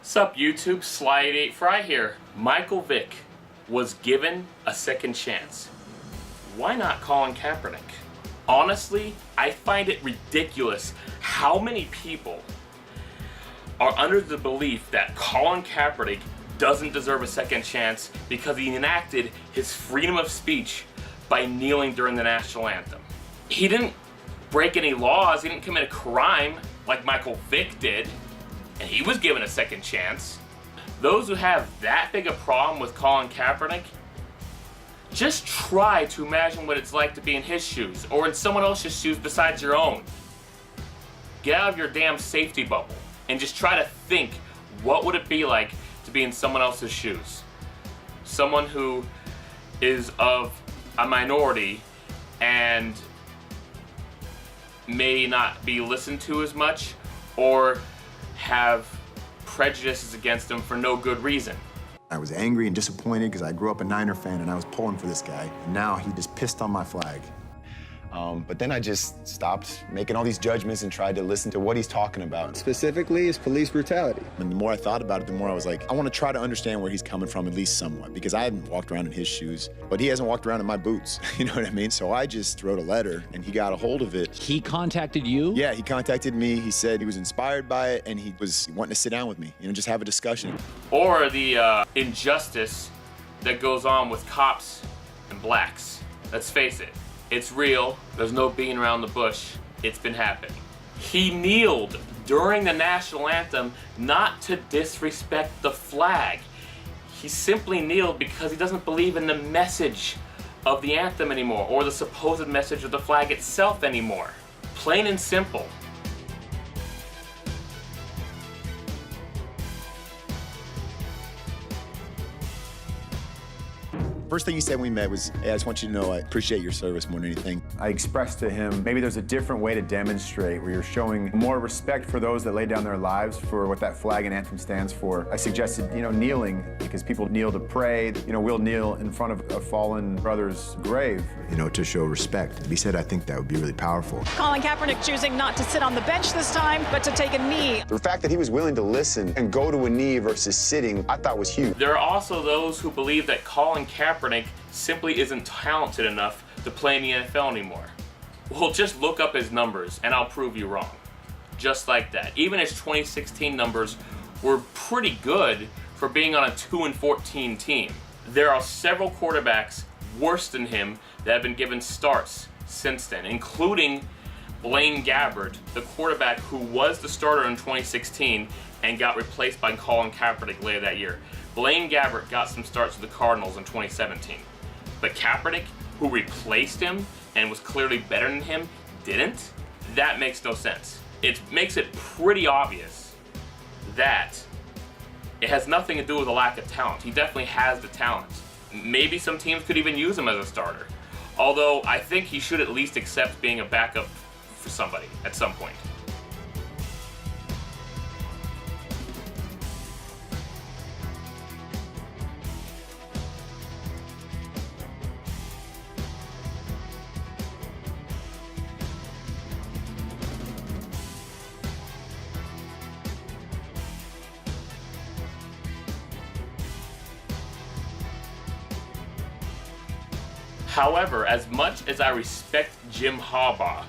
What's up, YouTube? Sly88 Fry here. Michael Vick was given a second chance. Why not Colin Kaepernick? Honestly, I find it ridiculous how many people are under the belief that Colin Kaepernick doesn't deserve a second chance because he enacted his freedom of speech by kneeling during the national anthem. He didn't break any laws, he didn't commit a crime like Michael Vick did, and he was given a second chance. Those who have that big a problem with Colin Kaepernick, just try to imagine what it's like to be in his shoes, or in someone else's shoes besides your own. Get out of your damn safety bubble, and just try to think, what would it be like to be in someone else's shoes? Someone who is of a minority and may not be listened to as much, or have prejudices against him for no good reason. I was angry and disappointed because I grew up a Niner fan and I was pulling for this guy. And now he just pissed on my flag. But then I just stopped making all these judgments and tried to listen to what he's talking about. Specifically, is police brutality. And the more I thought about it, the more I was like, I want to try to understand where he's coming from, at least somewhat, because I haven't walked around in his shoes, but he hasn't walked around in my boots. You know what I mean? So I just wrote a letter and he got a hold of it. He contacted you? Yeah, he contacted me. He said he was inspired by it and he was wanting to sit down with me, just have a discussion. Or the injustice that goes on with cops and blacks. Let's face it. It's real. There's no beating around the bush. It's been happening. He kneeled during the national anthem not to disrespect the flag. He simply kneeled because he doesn't believe in the message of the anthem anymore, or the supposed message of the flag itself anymore. Plain and simple. First thing he said when we met was, hey, I just want you to know I appreciate your service more than anything. I expressed to him, maybe there's a different way to demonstrate where you're showing more respect for those that lay down their lives for what that flag and anthem stands for. I suggested, kneeling, because people kneel to pray. We'll kneel in front of a fallen brother's grave. To show respect. He said, I think that would be really powerful. Colin Kaepernick choosing not to sit on the bench this time, but to take a knee. The fact that he was willing to listen and go to a knee versus sitting, I thought was huge. There are also those who believe that Colin Kaepernick simply isn't talented enough to play in the NFL anymore. Well, just look up his numbers and I'll prove you wrong. Just like that. Even his 2016 numbers were pretty good for being on a 2-14 team. There are several quarterbacks worse than him that have been given starts since then, including Blaine Gabbert, the quarterback who was the starter in 2016 and got replaced by Colin Kaepernick later that year. Blaine Gabbert got some starts with the Cardinals in 2017. But Kaepernick, who replaced him and was clearly better than him, didn't? That makes no sense. It makes it pretty obvious that it has nothing to do with a lack of talent. He definitely has the talent. Maybe some teams could even use him as a starter. Although I think he should at least accept being a backup for somebody at some point. However, as much as I respect Jim Harbaugh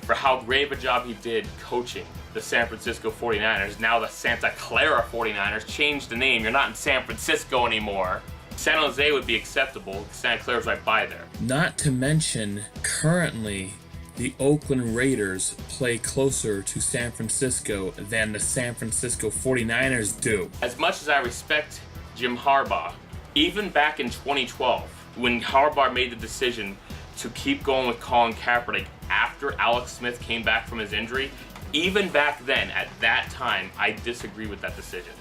for how great of a job he did coaching the San Francisco 49ers, now the Santa Clara 49ers, changed the name, you're not in San Francisco anymore. San Jose would be acceptable, Santa Clara's right by there. Not to mention, currently, the Oakland Raiders play closer to San Francisco than the San Francisco 49ers do. As much as I respect Jim Harbaugh, even back in 2012, when Harbaugh made the decision to keep going with Colin Kaepernick after Alex Smith came back from his injury, even back then, at that time, I disagree with that decision.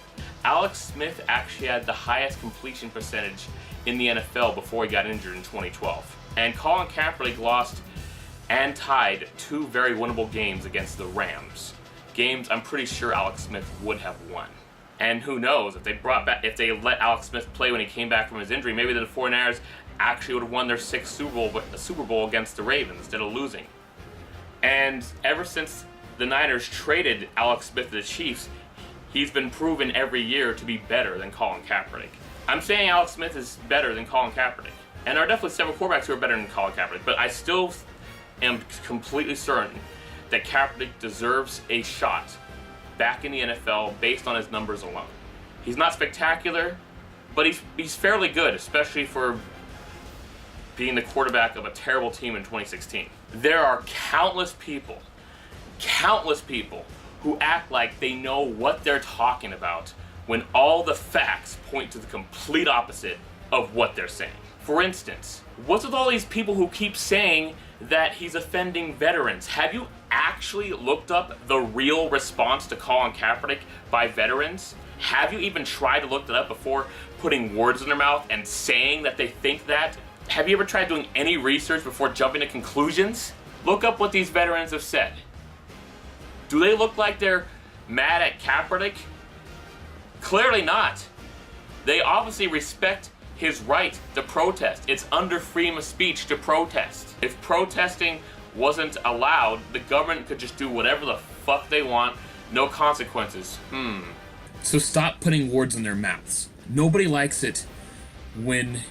Alex Smith actually had the highest completion percentage in the NFL before he got injured in 2012. And Colin Kaepernick lost and tied 2 very winnable games against the Rams. Games I'm pretty sure Alex Smith would have won. And who knows, if they let Alex Smith play when he came back from his injury, maybe the 49ers actually would have won their 6th Super Bowl against the Ravens instead of losing. And ever since the Niners traded Alex Smith to the Chiefs, he's been proven every year to be better than Colin Kaepernick. I'm saying Alex Smith is better than Colin Kaepernick. And there are definitely several quarterbacks who are better than Colin Kaepernick, but I still am completely certain that Kaepernick deserves a shot back in the NFL based on his numbers alone. He's not spectacular, but he's fairly good, especially for being the quarterback of a terrible team in 2016. There are countless people who act like they know what they're talking about when all the facts point to the complete opposite of what they're saying. For instance, what's with all these people who keep saying that he's offending veterans? Have you actually looked up the real response to Colin Kaepernick by veterans? Have you even tried to look that up before putting words in their mouth and saying that they think that? Have you ever tried doing any research before jumping to conclusions? Look up what these veterans have said. Do they look like they're mad at Kaepernick? Clearly not. They obviously respect his right to protest. It's under freedom of speech to protest. If protesting wasn't allowed, the government could just do whatever the fuck they want, no consequences. So stop putting words in their mouths. Nobody likes it when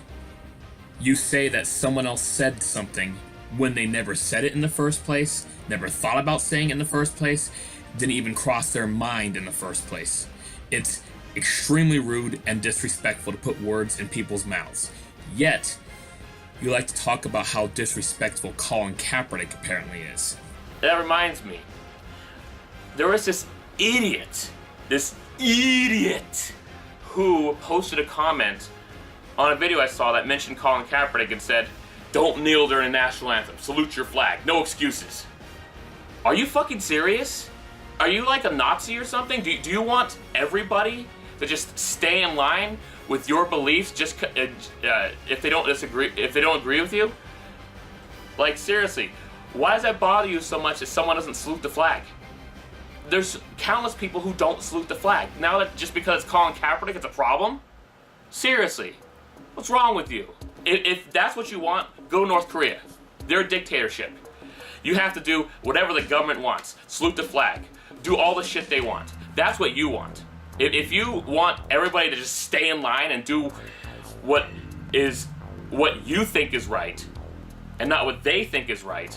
you say that someone else said something when they never said it in the first place, never thought about saying it in the first place, didn't even cross their mind in the first place. It's extremely rude and disrespectful to put words in people's mouths. Yet, you like to talk about how disrespectful Colin Kaepernick apparently is. That reminds me. There was this idiot who posted a comment on a video I saw that mentioned Colin Kaepernick and said, "Don't kneel during the national anthem. Salute your flag. No excuses." Are you fucking serious? Are you like a Nazi or something? Do you want everybody to just stay in line with your beliefs just if they don't agree with you? Like, seriously, why does that bother you so much if someone doesn't salute the flag? There's countless people who don't salute the flag. Now that just because it's Colin Kaepernick, it's a problem? Seriously, what's wrong with you? If that's what you want, go to North Korea. They're a dictatorship. You have to do whatever the government wants. Salute the flag. Do all the shit they want. That's what you want. If you want everybody to just stay in line and do what you think is right, and not what they think is right,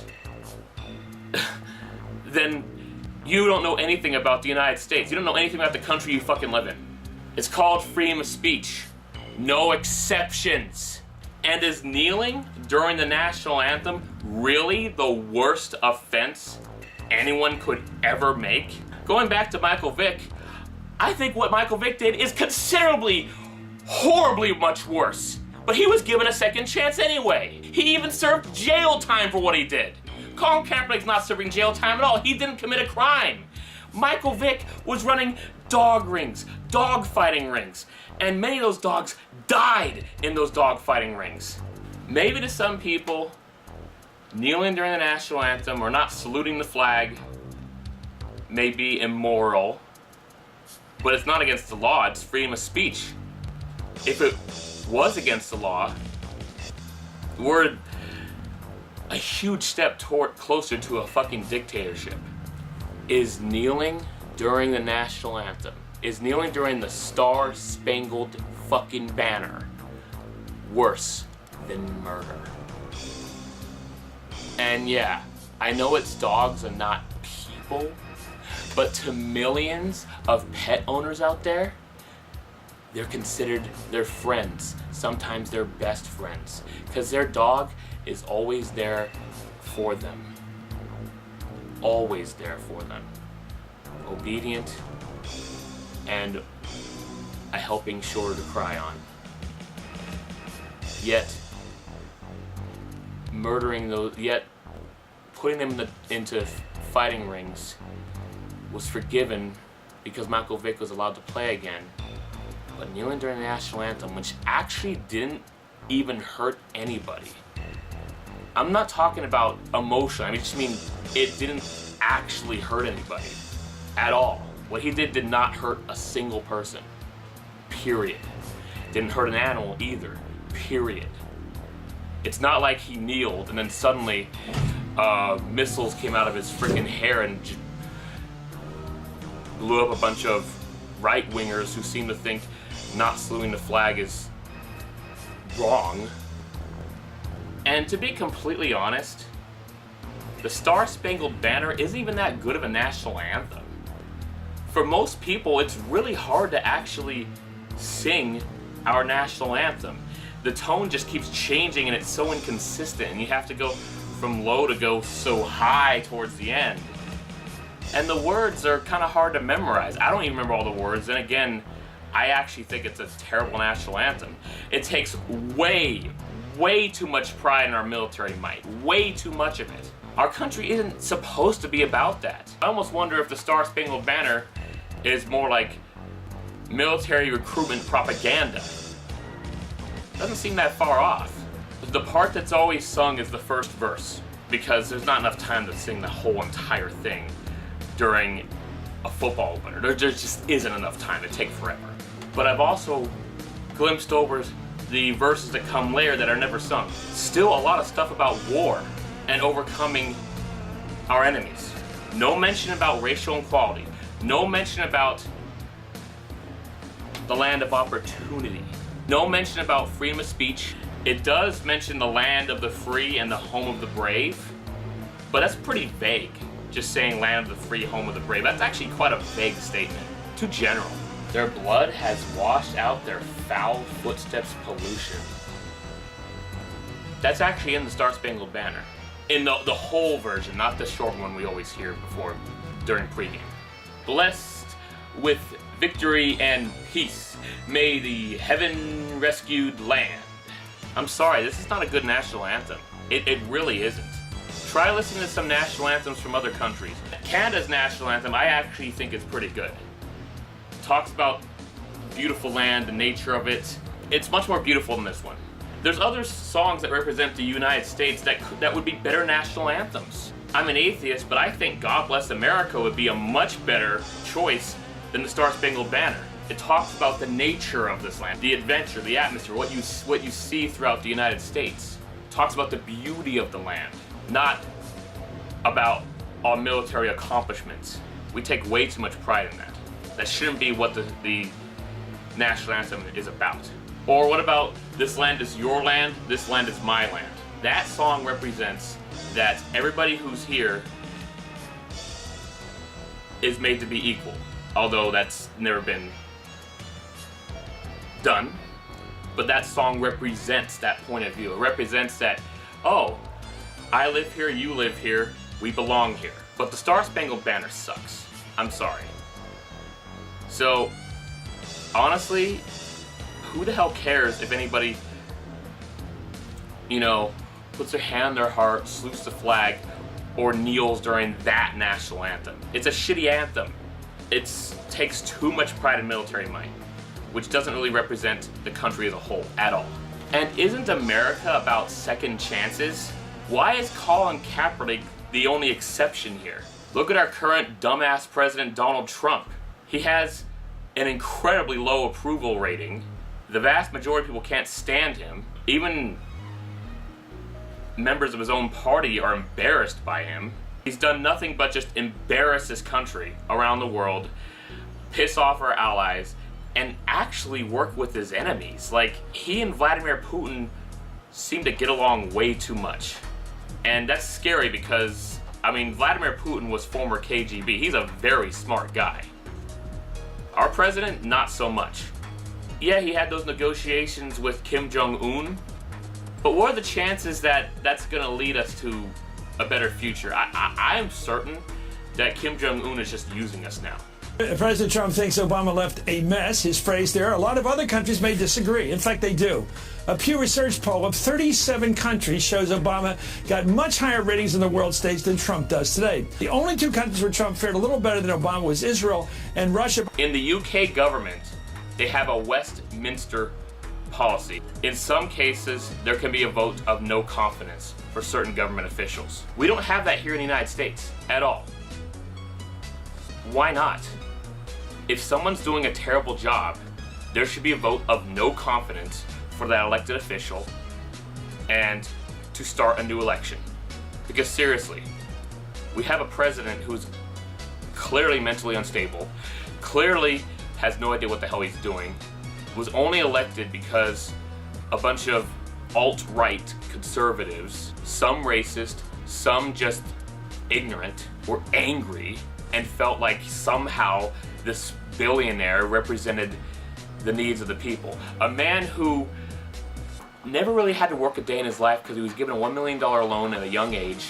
then you don't know anything about the United States. You don't know anything about the country you fucking live in. It's called freedom of speech. No exceptions. And is kneeling during the national anthem really the worst offense anyone could ever make? Going back to Michael Vick, I think what Michael Vick did is considerably, horribly much worse. But he was given a second chance anyway. He even served jail time for what he did. Colin Kaepernick's not serving jail time at all. He didn't commit a crime. Michael Vick was running dog rings, dog fighting rings, and many of those dogs died in those dog fighting rings. Maybe to some people, kneeling during the national anthem or not saluting the flag may be immoral, but it's not against the law. It's freedom of speech. If it was against the law, we're a huge step closer to a fucking dictatorship. Is kneeling during the national anthem, is kneeling during the Star-Spangled fucking Banner worse than murder? And yeah, I know it's dogs and not people, but to millions of pet owners out there, they're considered their friends, sometimes their best friends, because their dog is always there for them. Always there for them. Obedient and a helping shoulder to cry on. Yet, putting them into fighting rings was forgiven because Michael Vick was allowed to play again. But kneeling during the national anthem, which actually didn't even hurt anybody. I'm not talking about emotion. I just mean it didn't actually hurt anybody at all. What he did not hurt a single person. Period. Didn't hurt an animal either. Period. It's not like he kneeled and then suddenly missiles came out of his freaking hair and blew up a bunch of right-wingers who seem to think not saluting the flag is wrong. And to be completely honest, the Star-Spangled Banner isn't even that good of a national anthem. For most people, it's really hard to actually sing our national anthem. The tone just keeps changing and it's so inconsistent, and you have to go from low to go so high towards the end. And the words are kind of hard to memorize. I don't even remember all the words, and again, I actually think it's a terrible national anthem. It takes way too much pride in our military might. Way too much of it. Our country isn't supposed to be about that. I almost wonder if the Star-Spangled Banner is more like military recruitment propaganda. Doesn't seem that far off. The part that's always sung is the first verse, because there's not enough time to sing the whole entire thing during a football opener. There just isn't enough time. It'd take forever. But I've also glimpsed over the verses that come later that are never sung. Still a lot of stuff about war and overcoming our enemies. No mention about racial equality. No mention about the land of opportunity. No mention about freedom of speech. It does mention the land of the free and the home of the brave, but that's pretty vague. Just saying land of the free, home of the brave. That's actually quite a vague statement. Too general. Their blood has washed out their foul footsteps pollution. That's actually in the Star-Spangled Banner. In the whole version, not the short one we always hear before during pregame. Blessed with victory and peace, may the heaven-rescued land. I'm sorry, this is not a good national anthem. It really isn't. Try listening to some national anthems from other countries. Canada's national anthem, I actually think is pretty good. It talks about beautiful land, the nature of it. It's much more beautiful than this one. There's other songs that represent the United States that would be better national anthems. I'm an atheist, but I think God Bless America would be a much better choice than the Star-Spangled Banner. It talks about the nature of this land, the adventure, the atmosphere, what you see throughout the United States. It talks about the beauty of the land, not about our military accomplishments. We take way too much pride in that. That shouldn't be what the national anthem is about. Or what about this land is your land, this land is my land? That song represents that everybody who's here is made to be equal, although that's never been done. But that song represents that point of view. It represents that, oh, I live here, you live here, we belong here. But the Star-Spangled Banner sucks. I'm sorry. So, honestly, who the hell cares if anybody, puts their hand on their heart, salutes the flag, or kneels during that national anthem? It's a shitty anthem. It takes too much pride in military might, which doesn't really represent the country as a whole at all. And isn't America about second chances? Why is Colin Kaepernick the only exception here? Look at our current dumbass president, Donald Trump. He has an incredibly low approval rating. The vast majority of people can't stand him. Even members of his own party are embarrassed by him. He's done nothing but just embarrass his country around the world, piss off our allies, and actually work with his enemies. Like, he and Vladimir Putin seem to get along way too much. And that's scary because, Vladimir Putin was former KGB. He's a very smart guy. Our president, not so much. Yeah, he had those negotiations with Kim Jong-un, but what are the chances that that's going to lead us to a better future? I am certain that Kim Jong-un is just using us now. President Trump thinks Obama left a mess, his phrase there. A lot of other countries may disagree. In fact, they do. A Pew Research poll of 37 countries shows Obama got much higher ratings on the world stage than Trump does today. The only two countries where Trump fared a little better than Obama was Israel and Russia. In the UK government, they have a Westminster policy. In some cases, there can be a vote of no confidence for certain government officials. We don't have that here in the United States at all. Why not? If someone's doing a terrible job, there should be a vote of no confidence for that elected official and to start a new election. Because seriously, we have a president who's clearly mentally unstable, clearly has no idea what the hell he's doing, was only elected because a bunch of alt-right conservatives, some racist, some just ignorant, were angry and felt like somehow this billionaire represented the needs of the people. A man who never really had to work a day in his life because he was given a $1 million loan at a young age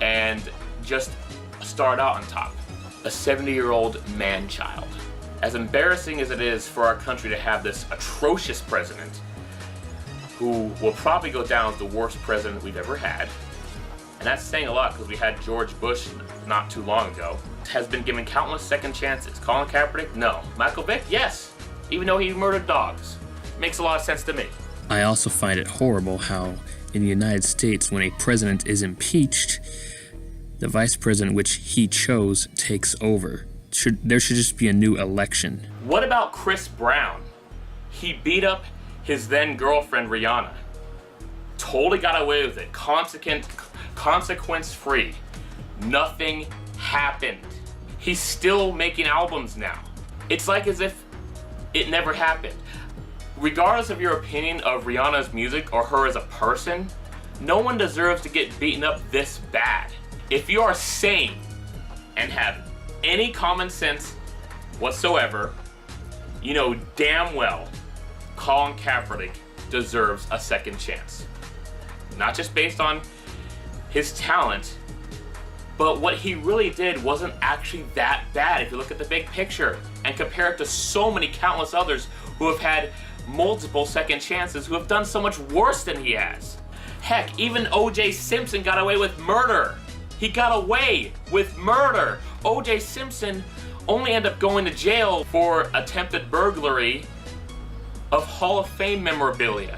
and just started out on top. A 70-year-old man-child. As embarrassing as it is for our country to have this atrocious president, who will probably go down as the worst president we've ever had, and that's saying a lot because we had George Bush not too long ago, has been given countless second chances. Colin Kaepernick? No. Michael Vick? Yes. Even though he murdered dogs. Makes a lot of sense to me. I also find it horrible how in the United States, when a president is impeached, the vice president which he chose takes over. There should just be a new election. What about Chris Brown? He beat up his then girlfriend Rihanna. Totally got away with it. Consequence-free. Nothing happened. He's still making albums now. It's like as if it never happened. Regardless of your opinion of Rihanna's music or her as a person, no one deserves to get beaten up this bad. If you are sane and have any common sense whatsoever, you know damn well Colin Kaepernick deserves a second chance. Not just based on his talent, but what he really did wasn't actually that bad if you look at the big picture and compare it to so many countless others who have had multiple second chances, who have done so much worse than he has. Heck, even O.J. Simpson got away with murder. He got away with murder. O.J. Simpson only ended up going to jail for attempted burglary of Hall of Fame memorabilia.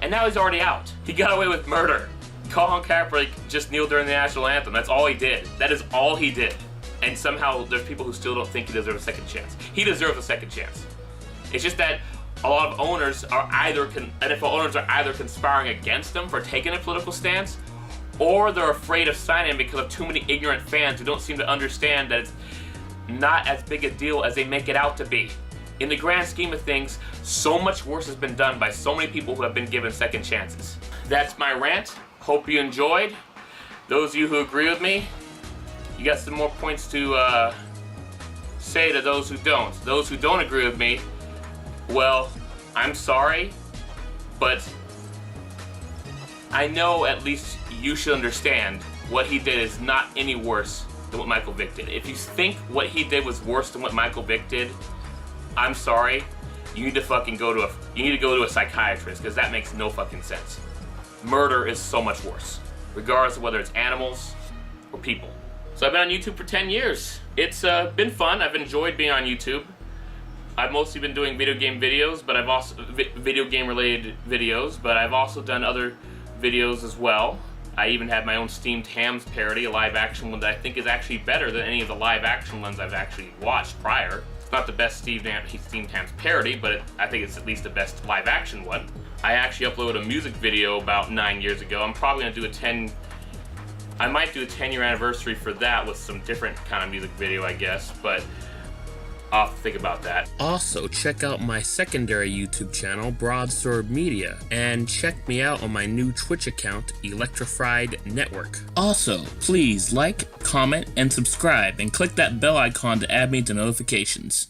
And now he's already out. He got away with murder. Colin Kaepernick just kneeled during the national anthem. That's all he did. That is all he did. And somehow there's people who still don't think he deserves a second chance. He deserves a second chance. It's just that a lot of owners are NFL owners are either conspiring against him for taking a political stance, or they're afraid of signing him because of too many ignorant fans who don't seem to understand that it's not as big a deal as they make it out to be. In the grand scheme of things, so much worse has been done by so many people who have been given second chances. That's my rant. Hope you enjoyed. Those of you who agree with me, you got some more points to say to those who don't. Those who don't agree with me, well, I'm sorry, but I know at least you should understand what he did is not any worse than what Michael Vick did. If you think what he did was worse than what Michael Vick did, I'm sorry. You need to fucking go to a psychiatrist, because that makes no fucking sense. Murder is so much worse, regardless of whether it's animals or people. So I've been on YouTube for 10 years. It's been fun. I've enjoyed being on YouTube. I've mostly been doing video game videos, but I've also video game related videos, but I've also done other videos as well. I even had my own Steamed Hams parody, a live action one that I think is actually better than any of the live action ones I've actually watched prior. It's not the best Steamed Hams parody, but I think it's at least the best live action one. I actually uploaded a music video about 9 years ago. I'm probably gonna do I might do a 10-year anniversary for that with some different kind of music video, I guess, but I'll have to think about that. Also, check out my secondary YouTube channel, Broadsword Media, and check me out on my new Twitch account, Electrified Network. Also, please like, comment, and subscribe, and click that bell icon to add me to notifications.